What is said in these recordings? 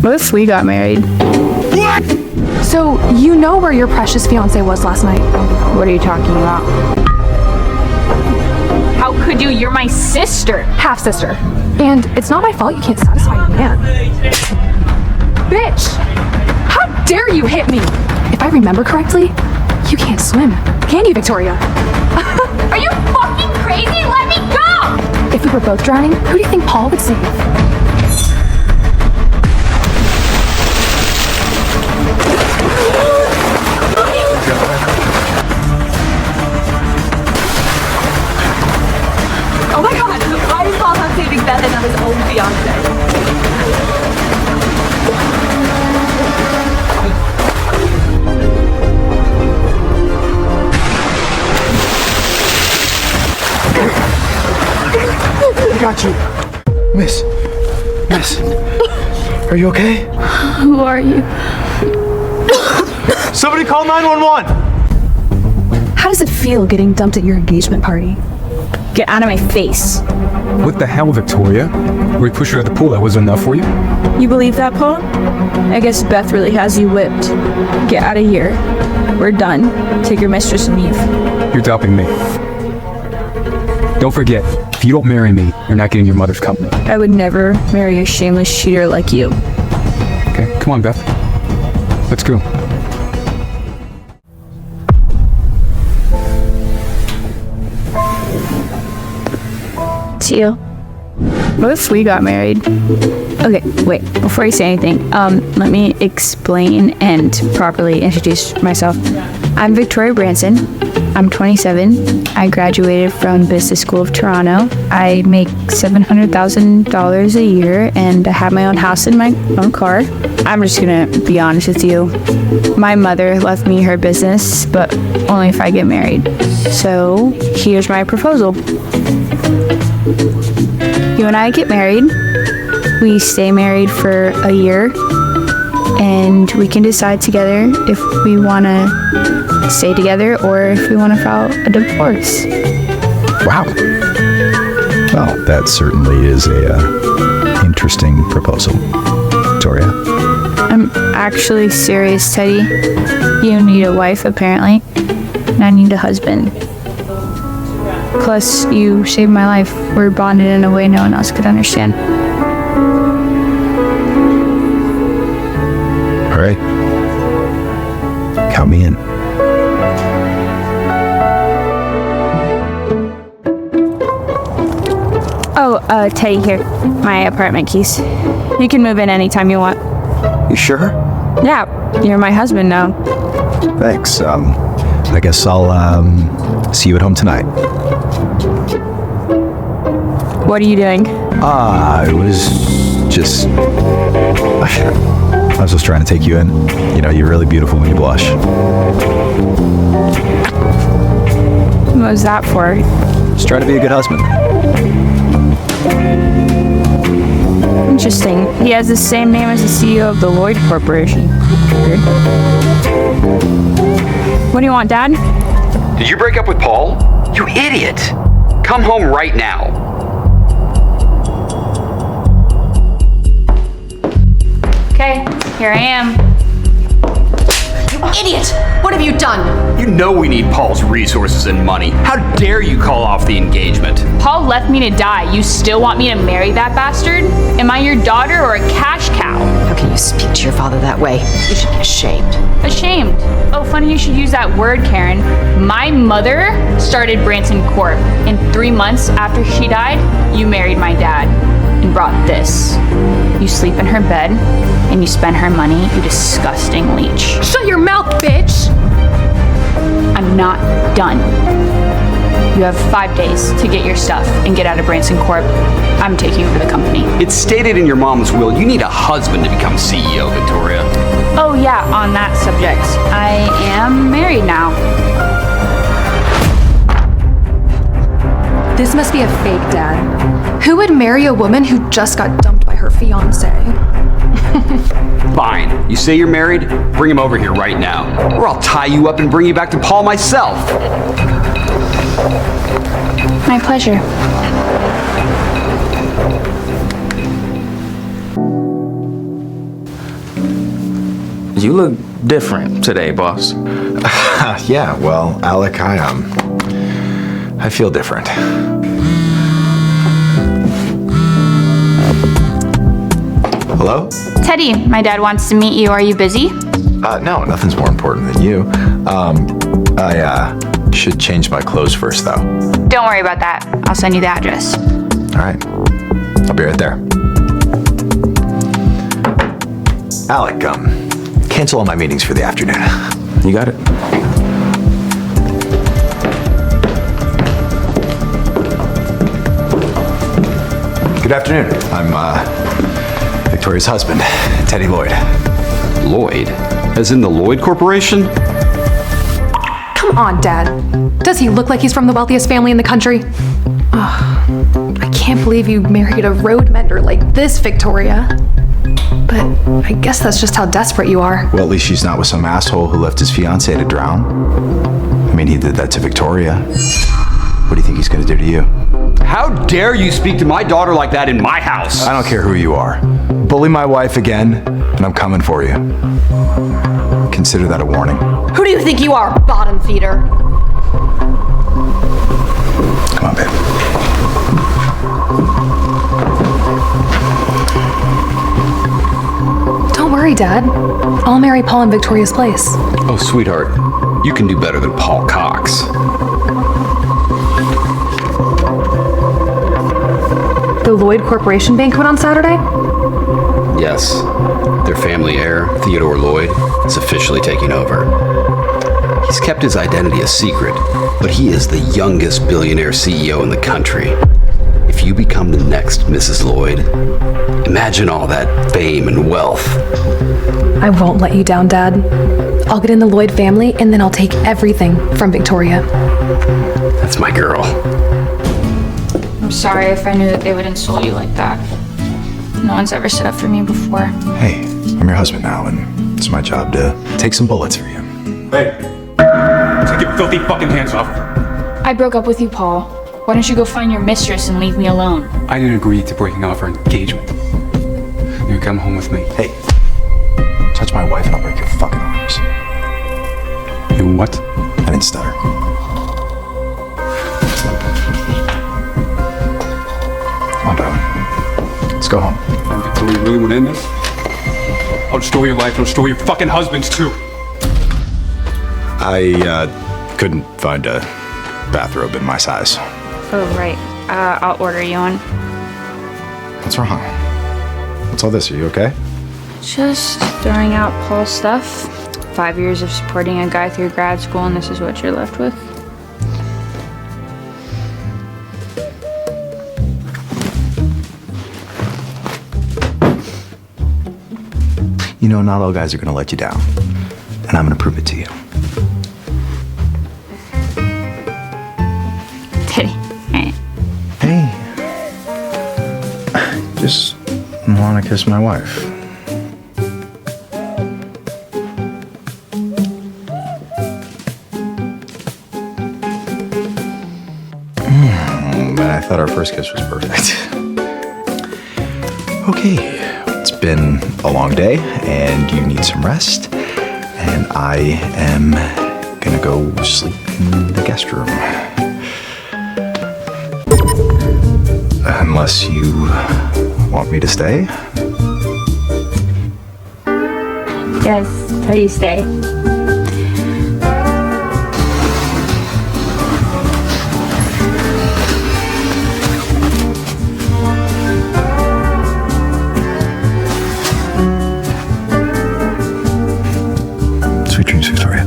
What if we got married? What? So, you know where your precious fiance was last night? What are you talking about? How could you? You're my sister. Half-sister. And it's not my fault you can't satisfy a man. Bitch! How dare you hit me? If I remember correctly, you can't swim. Can you, Victoria? Are you fucking crazy? Let me go! If we were both drowning, who do you think Paul would save? Oh my god, why is Paul not saving Beth and not his own fiance? I got you. Miss, are you okay? Who are you? Somebody call 911. How does it feel getting dumped at your engagement party? Get out of my face. What the hell, Victoria? We pushed you at the pool. That was enough for you? You believe that, Paul? I guess Beth really has you whipped. Get out of here. We're done. Take your mistress and leave. You're doubting me. Don't forget, if you don't marry me, you're not getting your mother's company. I would never marry a shameless cheater like you. Okay, come on, Beth. Let's go. Teal. What if we got married? Okay, wait. Before you say anything, let me explain and properly introduce myself. I'm Victoria Branson. I'm 27. I graduated from Business School of Toronto. I make $700,000 a year and I have my own house and my own car. I'm just gonna be honest with you. My mother left me her business, but only if I get married. So here's my proposal. You and I get married. We stay married for a year and we can decide together if we want to stay together or if we want to file a divorce. Wow. Well, that certainly is a interesting proposal, Victoria. I'm actually serious, Teddy. You need a wife, apparently, and I need a husband. Plus, you saved my life. We're bonded in a way no one else could understand. All right. Count me in. Oh, Teddy, here. My apartment keys. You can move in anytime you want. You sure? Yeah, you're my husband now. Thanks. I guess I'll see you at home tonight. What are you doing? I was just trying to take you in. You know, you're really beautiful when you blush. What was that for? Just trying to be a good husband. Interesting. He has the same name as the CEO of the Lloyd Corporation. What do you want, Dad? Did you break up with Paul? You idiot! Come home right now. Okay, here I am. Idiot! What have you done? You know we need Paul's resources and money. How dare you call off the engagement? Paul left me to die. You still want me to marry that bastard? Am I your daughter or a cash cow? How can you speak to your father that way? You should be ashamed. Ashamed. Oh, funny you should use that word, Karen. My mother started Branson Corp. And 3 months after she died, you married my dad and brought this. You sleep in her bed and you spend her money, you disgusting leech. Shut your mouth, bitch! I'm not done. You have 5 days to get your stuff and get out of Branson Corp. I'm taking over the company. It's stated in your mom's will you need a husband to become CEO, Victoria. Oh yeah, on that subject, I am married now. This must be a fake dad. Who would marry a woman who just got dumped by her fiance? Fine. You say you're married? Bring him over here right now. Or I'll tie you up and bring you back to Paul myself. My pleasure. You look different today, boss. Yeah, well, Alec, I feel different. Hello? Teddy, my dad wants to meet you. Are you busy? No, nothing's more important than you. I should change my clothes first, though. Don't worry about that. I'll send you the address. All right. I'll be right there. Alec, cancel all my meetings for the afternoon. You got it. Good afternoon. I'm Victoria's husband, Teddy Lloyd. Lloyd? As in the Lloyd Corporation? Come on, Dad. Does he look like he's from the wealthiest family in the country? Ugh, I can't believe you married a road mender like this, Victoria. But I guess that's just how desperate you are. Well, at least she's not with some asshole who left his fiancée to drown. I mean, he did that to Victoria. What do you think he's gonna do to you? How dare you speak to my daughter like that in my house? I don't care who you are. Bully my wife again, and I'm coming for you. Consider that a warning. Who do you think you are, bottom feeder? Come on, babe. Don't worry, Dad. I'll marry Paul in Victoria's place. Oh, sweetheart, you can do better than Paul Cox. The Lloyd Corporation banquet on Saturday? Yes, their family heir, Theodore Lloyd, is officially taking over. He's kept his identity a secret, but he is the youngest billionaire CEO in the country. If you become the next Mrs. Lloyd, imagine all that fame and wealth. I won't let you down, Dad. I'll get in the Lloyd family and then I'll take everything from Victoria. That's my girl. I'm sorry if I knew that they would insult you like that. No one's ever stood up for me before. Hey, I'm your husband now, and it's my job to take some bullets for you. Hey, take your filthy fucking hands off. I broke up with you, Paul. Why don't you go find your mistress and leave me alone? I didn't agree to breaking off our engagement. You come home with me. Hey, touch my wife and I'll break your fucking arms. You what? I didn't stutter. Come on, darling. Let's go home. Victoria, you really want to end this? I'll destroy your life. I'll destroy your fucking husband's too. I couldn't find a bathrobe in my size. Oh, right. I'll order you one. What's wrong? What's all this? Are you okay? Just throwing out Paul's stuff. 5 years of supporting a guy through grad school, and this is what you're left with. You know, not all guys are gonna let you down. And I'm gonna prove it to you. Teddy. Hey. Hey. Just wanna kiss my wife. But I thought our first kiss was perfect. Okay. It's been a long day, and you need some rest, and I am gonna go sleep in the guest room. Unless you want me to stay? Yes, please stay. Sweet dreams, Victoria.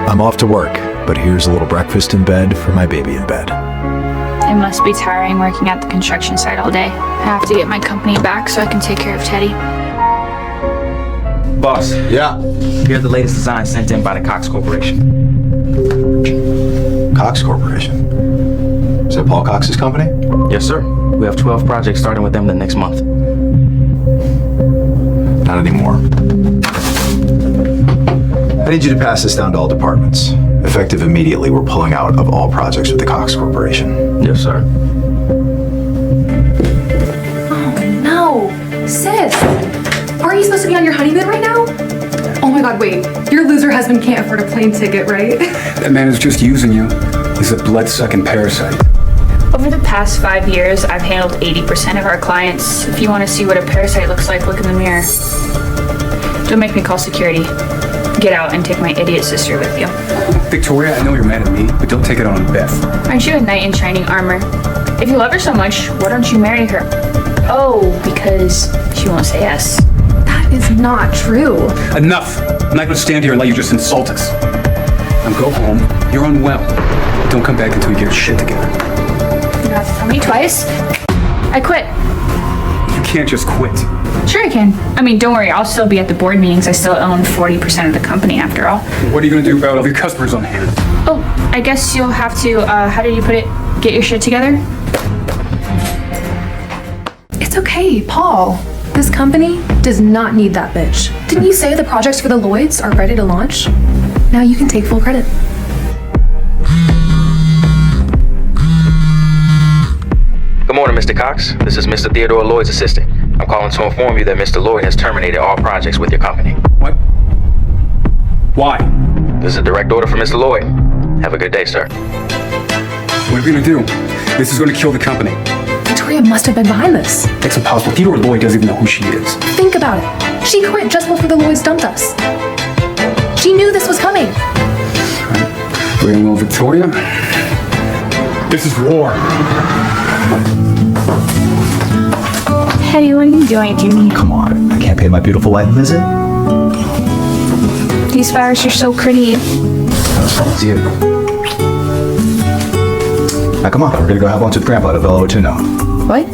I'm off to work, but here's a little breakfast in bed for my baby in bed. It must be tiring working at the construction site all day. I have to get my company back so I can take care of Teddy. Boss, Yeah. here's the latest design sent in by the Cox Corporation. Cox Corporation. Is that Paul Cox's company? Yes, sir. We have 12 projects starting with them the next month. Not anymore. I need you to pass this down to all departments. Effective immediately, we're pulling out of all projects with the Cox Corporation. Yes, sir. No! Sis! Aren't you supposed to be on your honeymoon right now? Oh my god, wait. Your loser husband can't afford a plane ticket, right? That man is just using you. He's a blood-sucking parasite. Over the past 5 years, I've handled 80% of our clients. If you want to see what a parasite looks like, look in the mirror. Don't make me call security. Get out and take my idiot sister with you. Victoria, I know you're mad at me, but don't take it on Beth. Aren't you a knight in shining armor? If you love her so much, why don't you marry her? Oh, because she won't say yes. That is not true. Enough! I'm not gonna stand here and let you just insult us. Now go home. You're unwell. Don't come back until you get your shit together. You have to tell me twice. I quit. You can't just quit. Sure I can. I mean, don't worry, I'll still be at the board meetings. I still own 40% of the company after all. What are you gonna do about all your customers on hand? Oh, I guess you'll have to, how did you put it? Get your shit together? It's okay, Paul. This company does not need that bitch. Didn't you say the projects for the Lloyds are ready to launch? Now you can take full credit. Good morning, Mr. Cox. This is Mr. Theodore Lloyd's assistant. I'm calling to inform you that Mr. Lloyd has terminated all projects with your company. What? Why? This is a direct order from Mr. Lloyd. Have a good day, sir. What are we gonna do? This is gonna kill the company. Victoria must have been behind this. That's impossible. Theodore Lloyd doesn't even know who she is. Think about it. She quit just before the Lloyds dumped us. She knew this was coming. Very well, Victoria. This is war. Hetty, what are you doing to me? Come on, I can't pay my beautiful wife a visit. These flowers are so pretty. It's you. Now come on, we're gonna go have lunch with Grandpa at Velo Tuno. What?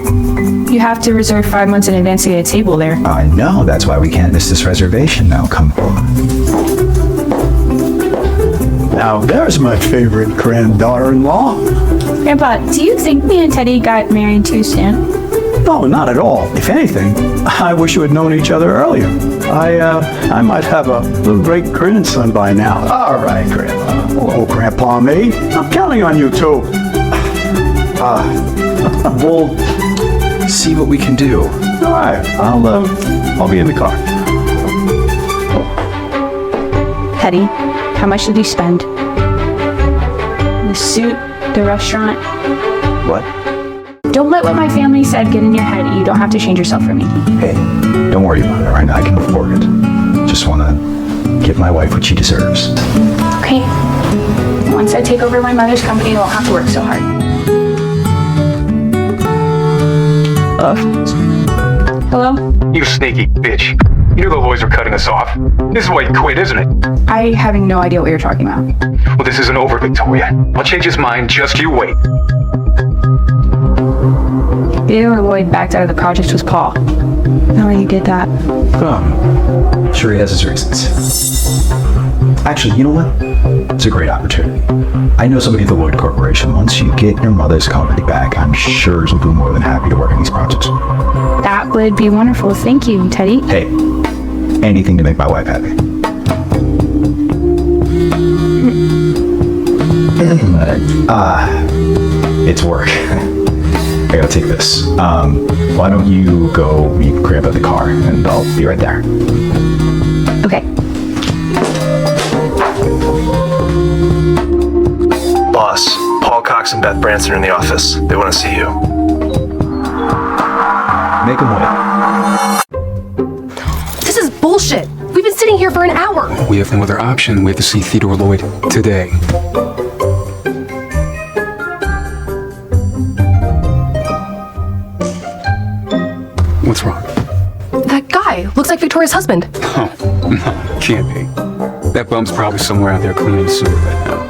You have to reserve 5 months in advance to get a table there. I know, that's why we can't miss this reservation now. Come on. Now there's my favorite granddaughter-in-law. Grandpa, do you think me and Teddy got married too soon? No, not at all. If anything, I wish you had known each other earlier. I might have a little great grandson by now. All right, Grandpa. Oh, Grandpa me, I'm counting on you too. We'll see what we can do. All right, I'll be in the car. Teddy, how much did you spend? The suit, the restaurant. What? Don't let what my family said get in your head. You don't have to change yourself for me. Hey, don't worry about it, all right? I can afford it. Just want to give my wife what she deserves. Okay. Once I take over my mother's company, I won't have to work so hard. Hello? You sneaky bitch. You knew the Lloyds were cutting us off. This is why you quit, isn't it? I have no idea what you're talking about. Well, this isn't over, Victoria. I'll change his mind. Just you wait. Theodore Lloyd backed out of the project with Paul. How you did that? Sure, he has his reasons. Actually, you know what? It's a great opportunity. I know somebody at the Lloyd Corporation. Once you get your mother's company back, I'm sure she'll be more than happy to work on these projects. That would be wonderful. Thank you, Teddy. Hey, anything to make my wife happy. It's work. I gotta take this. Why don't you go meet Grandpa at the car, and I'll be right there. Okay. Boss, Paul Cox and Beth Branson are in the office. They want to see you. Make him wait. This is bullshit. We've been sitting here for an hour. We have no other option. We have to see Theodore Lloyd today. What's wrong? That guy looks like Victoria's husband. Oh, no, can't be. That bum's probably somewhere out there cleaning the sewer right now.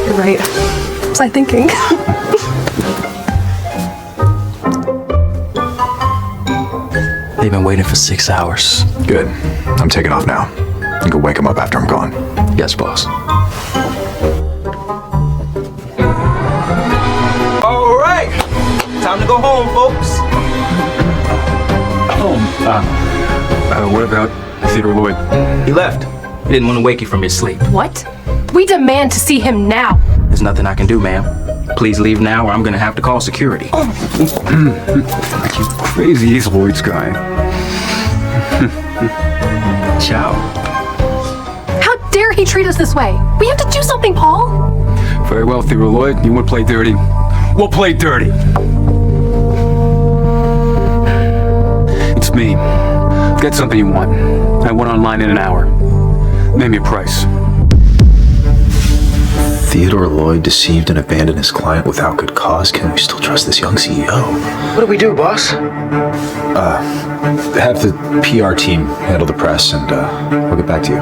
You're right. What was I thinking? They've been waiting for 6 hours. Good. I'm taking off now. You can wake him up after I'm gone. Yes, boss. All right. Time to go home, folks. What about Theodore Lloyd? He left. He didn't want to wake you from your sleep. What? We demand to see him now. There's nothing I can do, ma'am. Please leave now or I'm gonna have to call security. You crazy East Lloyd's guy. Ciao. How dare he treat us this way? We have to do something, Paul. Very well, Theodore Lloyd. You want to play dirty? We'll play dirty. It's me. Get something you want. I went online in an hour. Name me a price. Theodore Lloyd deceived and abandoned his client without good cause. Can we still trust this young CEO? What do we do, boss? Have the PR team handle the press, and we'll get back to you.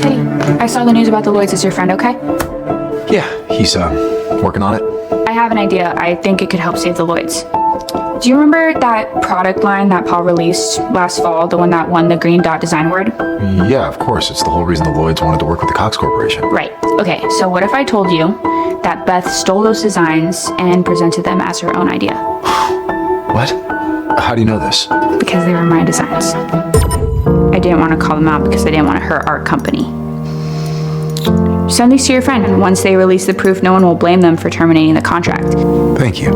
Hey, I saw the news about the Lloyds. Is your friend okay? Yeah, he's working on it. I have an idea. I think it could help save the Lloyds. Do you remember that product line that Paul released last fall, the one that won the Green Dot Design Award? Yeah, of course. It's the whole reason the Lloyds wanted to work with the Cox Corporation. Right. Okay, so what if I told you that Beth stole those designs and presented them as her own idea? What? How do you know this? Because they were my designs. I didn't want to call them out because I didn't want to hurt our company. Send these to your friend, and once they release the proof, no one will blame them for terminating the contract. Thank you.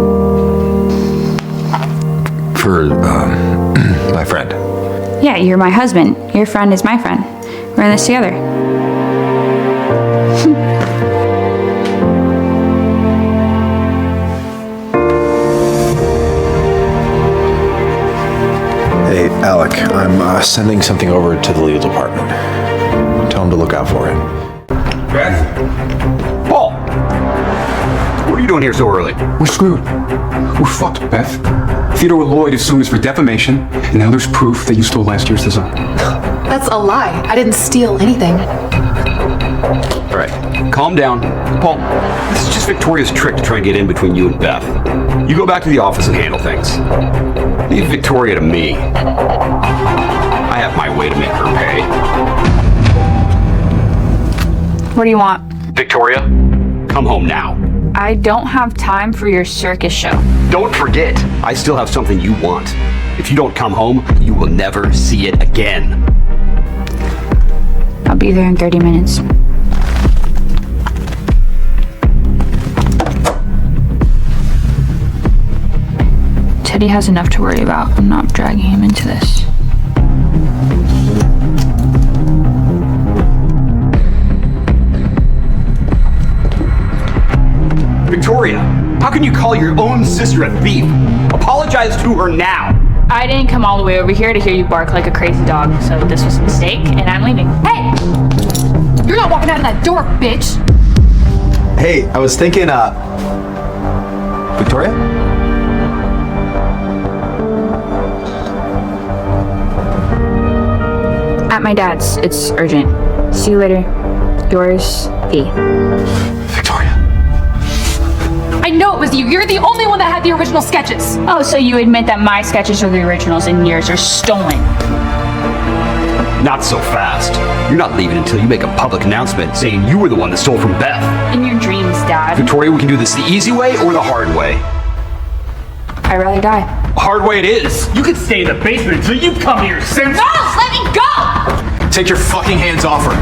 For, my friend. Yeah, you're my husband. Your friend is my friend. We're in this together. Hey, Alec, I'm sending something over to the legal department. Tell them to look out for it. Beth? Paul! What are you doing here so early? We're screwed. We're fucked, Beth. Theodore Lloyd is suing us for defamation, and now there's proof that you stole last year's design. That's a lie. I didn't steal anything. All right, calm down. Paul, this is just Victoria's trick to try and get in between you and Beth. You go back to the office and handle things. Leave Victoria to me. I have my way to make her pay. What do you want? Victoria, come home now. I don't have time for your circus show. Don't forget, I still have something you want. If you don't come home, you will never see it again. I'll be there in 30 minutes. Teddy has enough to worry about. I'm not dragging him into this. Victoria, how can you call your own sister a thief? Apologize to her now. I didn't come all the way over here to hear you bark like a crazy dog, so this was a mistake, and I'm leaving. Hey! You're not walking out of that door, bitch! Hey, I was thinking, Victoria? At my dad's. It's urgent. See you later. Yours, V. Victoria. I know it was you. You're the only one that had the original sketches. Oh, so you admit that my sketches are the originals and yours are stolen? Not so fast. You're not leaving until you make a public announcement saying you were the one that stole from Beth. In your dreams, Dad. Victoria, we can do this the easy way or the hard way. I'd rather die. Hard way it is. You can stay in the basement until you come here, sense. No! Let me go! Take your fucking hands off her.